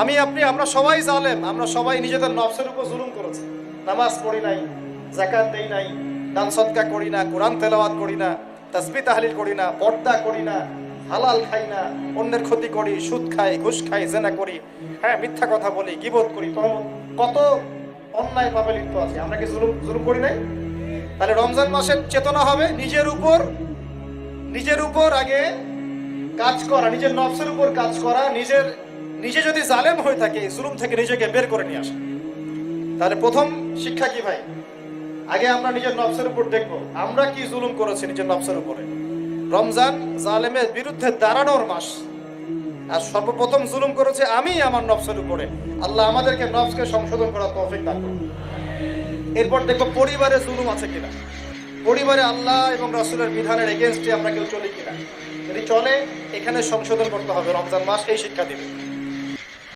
আমি আপনি আমরা সবাই জালেম, আমরা সবাই নিজেদের নফসের উপর জুলুম করেছি। নামাজ পড়ি নাই, যাকাত দেই নাই, দান সদকা করি না, কোরআন তেলাওয়াত করি না, তাসবিহ তাহলিল করি না, পর্দা করি না, হালাল খাই না, অন্যের ক্ষতি করি, সুদ খাই, ঘুষ খাই, জেনা করি, হ্যাঁ মিথ্যা কথা বলি, গীবত করি, কত অন্যায় পাপে লিপ্ত আছে। আমরা কি জুলুম করি নাই? তাহলে রমজান মাসের চেতনা হবে নিজের উপর আগে কাজ করা, নিজের নফসের উপর কাজ করা, নিজে যদি জালেম হয়ে থাকে জুলুম থেকে নিজেকে বের করে নিয়ে আসা। তাহলে প্রথম শিক্ষা কি ভাই? আগে আমরা নিজের নফসের উপর দেখবো আমরা কি জুলুম করেছি নিজের নফসের উপরে। রমজান জালেমের বিরুদ্ধে দাঁড়ানোর মাস, আর সর্বপ্রথম জুলুম করেছে আমি আমার নফসের উপরে। আল্লাহ আমাদেরকে নফসকে সংশোধন করার তৌফিক দান করুন। এরপর দেখবো পরিবারে জুলুম আছে কিনা, পরিবারে আল্লাহ এবং রাসূলের বিধানের এগেইনস্টে আমরা কেউ চলি কিনা। যদি চলে এখানে সংশোধন করতে হবে, রমজান মাস এই শিক্ষা দিবে।